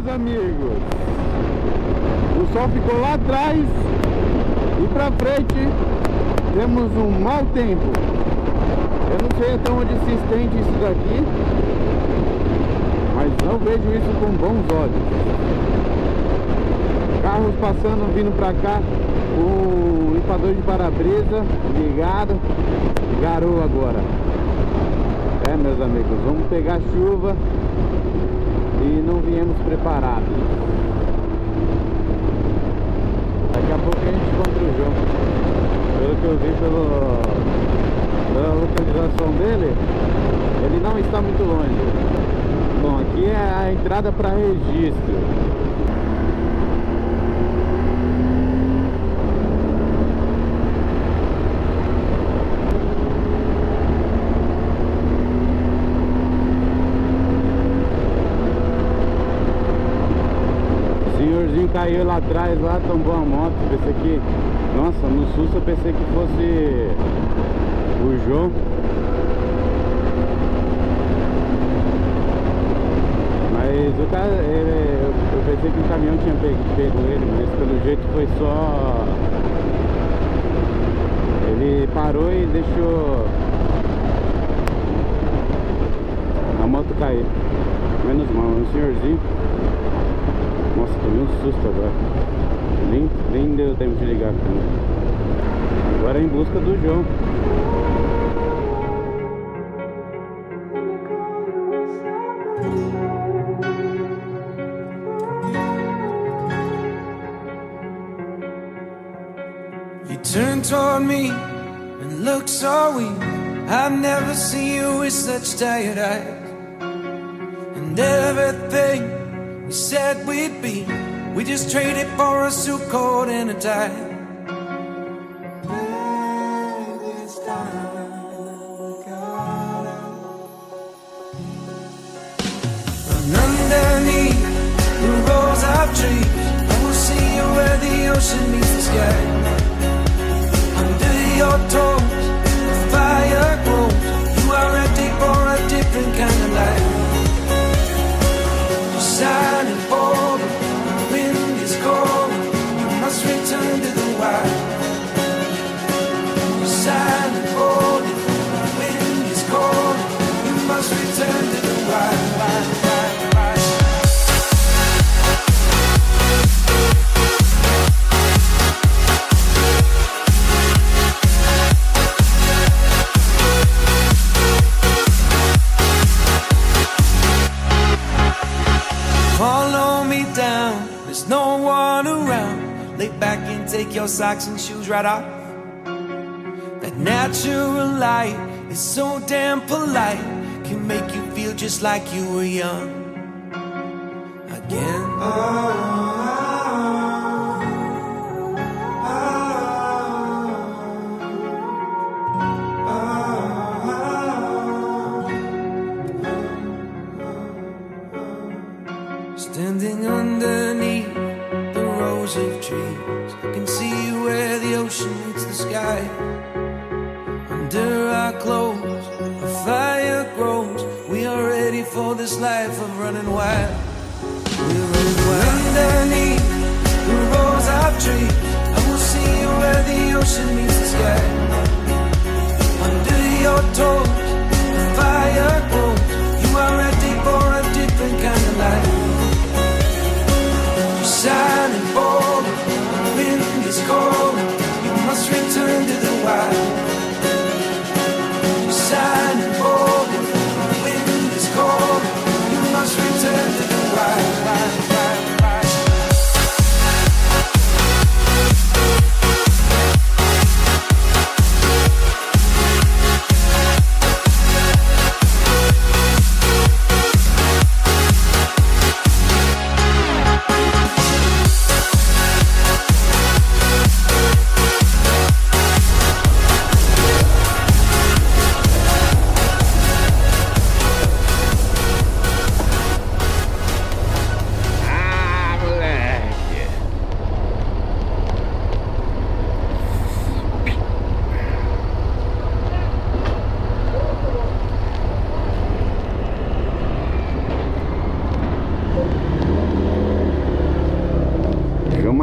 meus amigos, o sol ficou lá atrás e pra frente temos um mau tempo. Eu não sei até onde se estende isso daqui, mas não vejo isso com bons olhos. Carros passando, vindo pra cá, o limpador de para-brisa ligado, garoa agora. É, meus amigos, vamos pegar chuva e não viemos preparados. Daqui a pouco a gente encontra o João. Pelo que eu vi pela localização dele, ele não está muito longe. Bom, aqui é a entrada para registro. Caiu lá atrás, lá tombou a moto. Pensei que, nossa, no susto eu pensei que fosse o João. Mas o cara, eu pensei que o caminhão tinha pego ele, mas pelo jeito foi só... Ele parou e deixou a moto cair. Menos mal, um senhorzinho. Nossa, tomei um susto agora. Nem deu tempo de ligar. Agora é em busca do João. You turned toward me and looked so weak. I've never seen you with such tired eyes. And everything we said we'd be, we just traded for a suit coat and a tie. And underneath the rows of trees, I will see you where the ocean meets the sky. Under your toes, the fire grows. You are ready for a different kind of life. Shining forward, the wind is cold. You must return to the wild. Shining forward, the wind is cold. You must return to the wild. Follow me down, there's no one around. Lay back and take your socks and shoes right off. That natural light is so damn polite, can make you feel just like you were young again. Standing underneath the rows of trees, I can see where the ocean meets the sky. Under our clothes, a fire grows. We are ready for this life of running wild. We're running wild. Underneath the rows of trees, I will see you where the ocean meets the sky. Under your toes, the fire grows. You are ready for a different kind of life. Shining forward, the wind is cold. You must return to the wild. Shining forward, the wind is cold. You must return to the wild.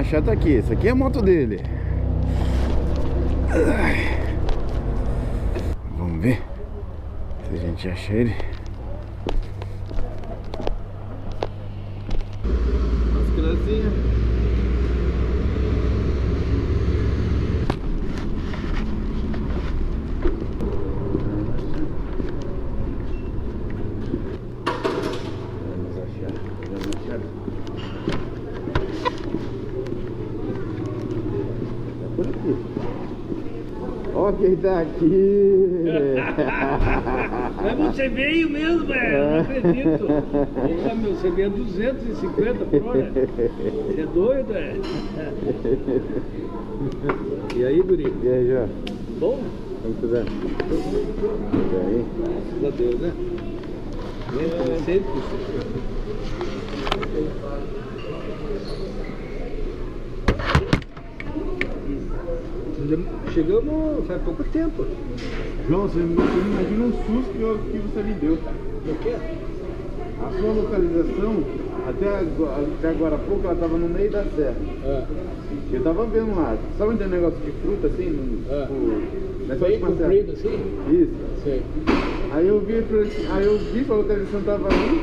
achar tá aqui. Essa aqui é a moto dele. Vamos ver se a gente acha ele. As criancinhas. Ó quem tá aqui! Mas você veio mesmo, velho, não acredito. Pô, meu, você veio a 250 por hora. Você é doido, é? E aí, guri? E aí, João? Bom? Como você tá? E aí? Graças a Deus, né? Sempre. Chegamos faz pouco tempo. João, você imagina um susto que você me deu, cara. O quê? A sua localização, até agora há pouco, ela tava no meio da serra. Eu tava vendo lá, sabe onde é um negócio de fruta assim? Nessa Bem última serra? comprido assim? Isso. Sei. Aí eu vi que a localização tava ali,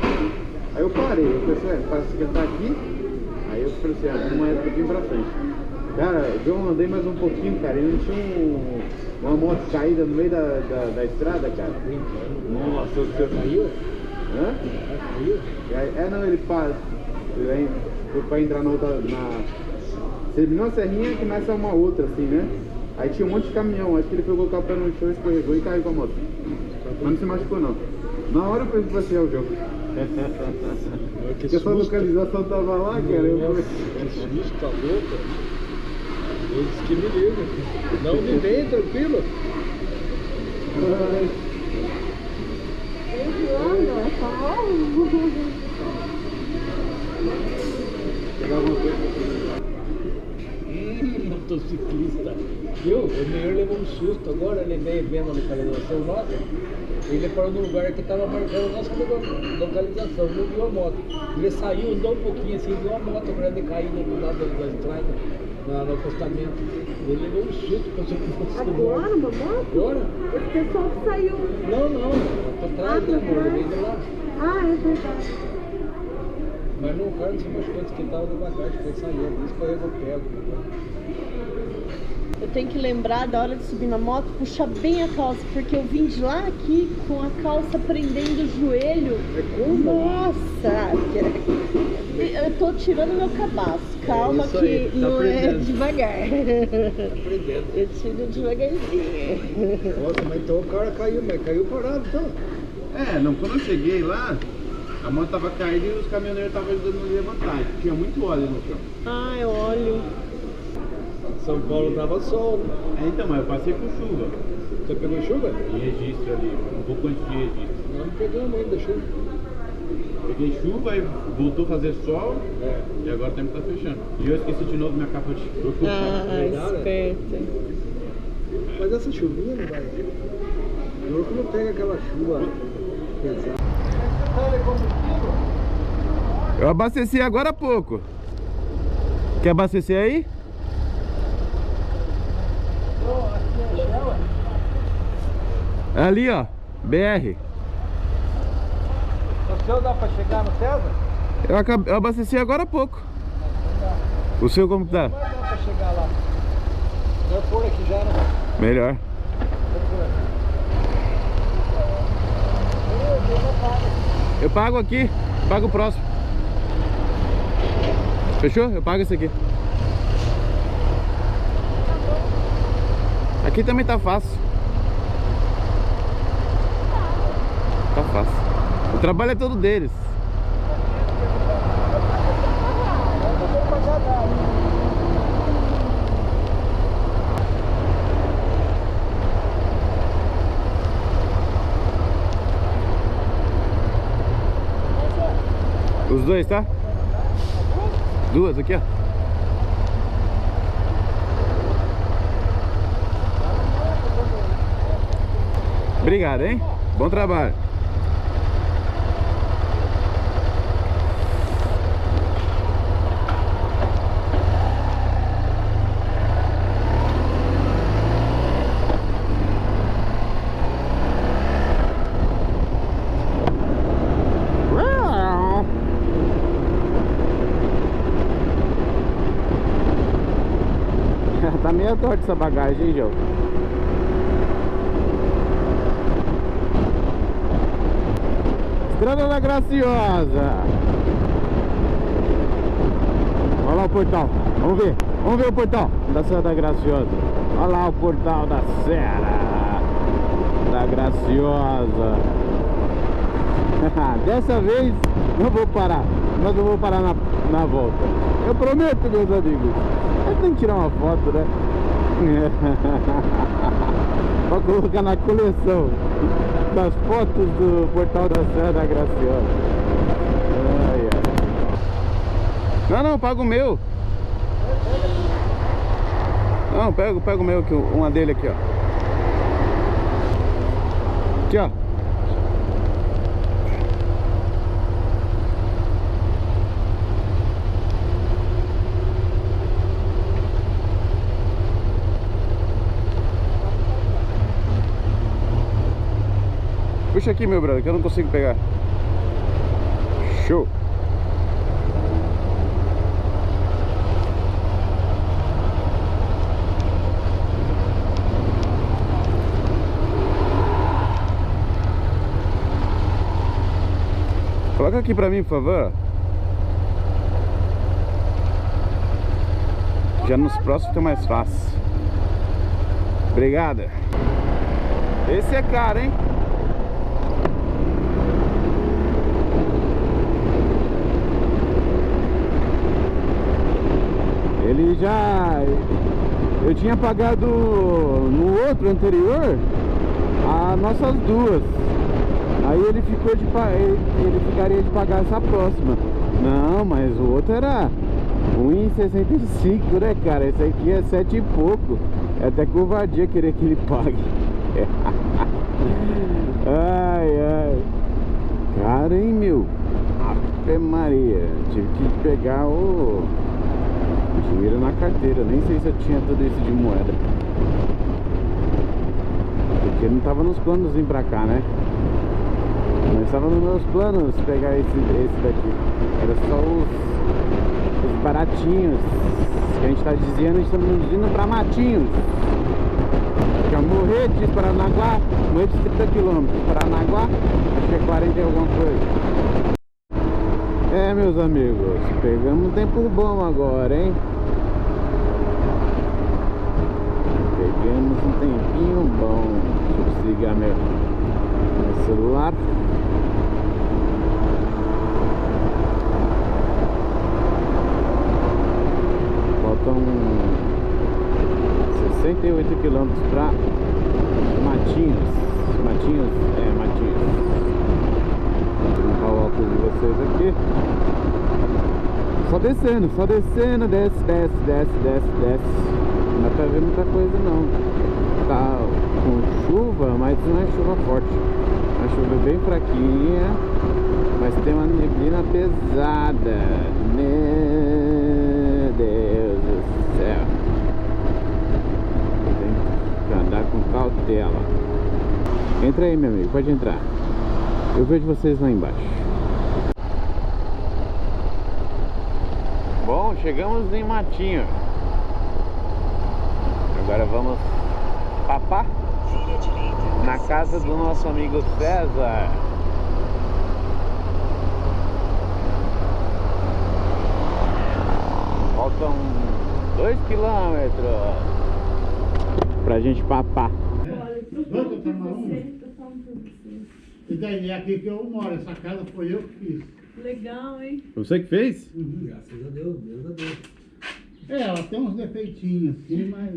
aí eu parei, eu pensei, parece que ele tá aqui. Aí eu falei assim, uma época aqui pra frente. Cara, eu andei mais um pouquinho, cara, e não tinha uma moto caída no meio da estrada, cara. Nossa, o senhor Caiu? Hã? Caiu? Não, ele para. Ele foi pra entrar na outra. Terminou a serrinha, começa uma outra, assim, né? Aí tinha um monte de caminhão, acho que ele pegou o pé no chão, escorregou e caiu com a moto. Mas não se machucou, não. Na hora eu pensei que fosse o jogo. Porque essa localização tava lá, cara. Que susto, tá louco? Eles que me ligam. Não me vem, tranquilo. Motociclista. Viu? O melhor levou um susto agora, ele veio vendo a localização nossa. Ele parou no lugar que estava marcando a nossa localização, não viu a moto. Ele saiu, andou um pouquinho assim, viu a moto grande caindo do lado da estrada. No acostamento. Ele levou um susto, pensou que fosse agora, uma moto? Agora? Esse pessoal que saiu. Não, pra trás, né, amor? Ele veio de lá. Ah, é verdade. Mas não, o cara não se machucou, disse que ele tava devagar, que foi saindo, escorregou o pé. Eu tenho que lembrar da hora de subir na moto, puxar bem a calça, porque eu vim de lá aqui com a calça prendendo o joelho. Nossa! Eu tô tirando meu cabaço. Calma que aí, tá não é aprendendo. devagar. Tá aprendendo. Eu tiro devagarzinho. Nossa, mas então o cara caiu, mas caiu parado, então. Não, quando eu cheguei lá, a moto tava caída e os caminhoneiros estavam ajudando a levantar. Tinha muito óleo no chão. Ah, eu olho. São Paulo tava sol, né? Então, mas eu passei por chuva. Você pegou chuva? Em registro ali, um pouco antes de registro. Nós não pegamos ainda chuva. Peguei chuva, aí voltou a fazer sol e agora o tempo tá fechando. E eu esqueci de novo minha capa de chuva. Esperto. Mas essa chuvinha não vai. O louco não pega aquela chuva pesada. Eu abasteci agora há pouco. Quer abastecer aí? Ali, ó, BR. O seu dá pra chegar no César? Eu abasteci agora há pouco. O seu como tá? Não dá pra chegar lá. Vai pôr aqui já, né? Melhor. Eu pago aqui, pago o próximo. Fechou? Eu pago esse aqui. Aqui também tá fácil. Tá fácil. O trabalho é todo deles. Os dois, tá? Duas aqui, ó. Obrigado, hein? Bom trabalho. aleatório essa bagagem, hein, João? Estrada da Graciosa. Olha lá o portal. Vamos ver o portal da Serra da Graciosa. Olha lá o portal da Serra da Graciosa. Dessa vez não vou parar. Mas eu vou parar na volta. Eu prometo, meus amigos. Eu tenho que tirar uma foto, né? Pra colocar na coleção das fotos do portal da Serra da Graciosa. Ai, ai. Não, paga o meu. Não, pega o meu, que uma dele aqui, ó. Aqui, ó. Puxa aqui, meu brother, que eu não consigo pegar. Show. Coloca aqui pra mim, por favor. Já nos próximos fica mais fácil. Obrigado. Esse é caro, hein? Ele já... Eu tinha pagado no outro anterior as nossas duas. Aí ele ficou de ele ficaria de pagar essa próxima. Não, mas o outro era 1,65, né, cara? Esse aqui é 7 e pouco. É até covardia querer que ele pague. Ai. Cara, hein, meu? Ave Maria. Tive que pegar o dinheiro na carteira. Nem sei se eu tinha tudo isso de moeda. Porque não tava nos planos vir pra cá, né? Mas estava nos meus planos pegar esse daqui. Era só os baratinhos que a gente está dizendo. Estamos indo para Matinhos, que é Morretes de Paranaguá, Morretes de 30 km. Paranaguá, acho que é 40 e alguma coisa. É, meus amigos, pegamos um tempo bom agora, hein? Pegamos um tempinho bom. Deixa eu desligar meu celular. Faltam 68 km para Matinhos. Matinhos? É, Matinhos. Vou limpar o óculos de vocês aqui. Só descendo, desce. Não dá pra ver muita coisa não. Tá com chuva, mas não é chuva forte. A chuva é bem fraquinha, mas tem uma neblina pesada. Meu Deus do céu. Tem que andar com cautela. Entra aí, meu amigo, pode entrar. Eu vejo vocês lá embaixo. Bom, chegamos em Matinho. Agora vamos papar na casa do nosso amigo César. Faltam 2 quilômetros pra gente papar. E daí é aqui que eu moro, essa casa foi eu que fiz. Legal, hein? Você que fez? Graças a Deus, Deus a Deus. É, ela tem uns defeitinhos aqui, mas...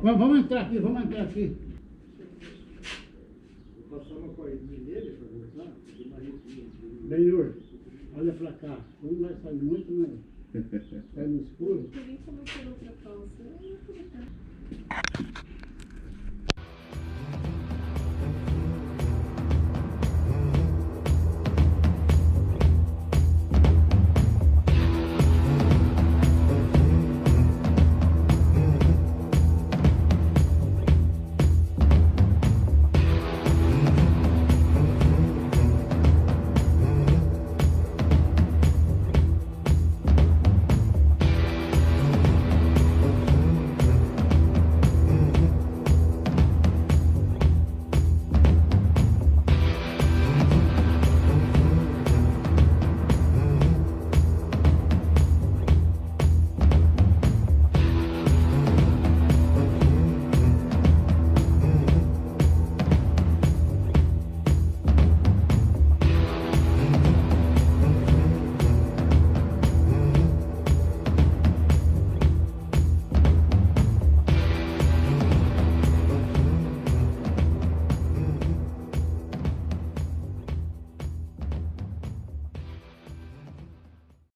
Vamos entrar aqui. Vou passar uma corridinha nele para voltar, de uma retinha. Benhur, olha pra cá. Não vai sair muito, mas... É no escuro. Ninguém comentou pra calça.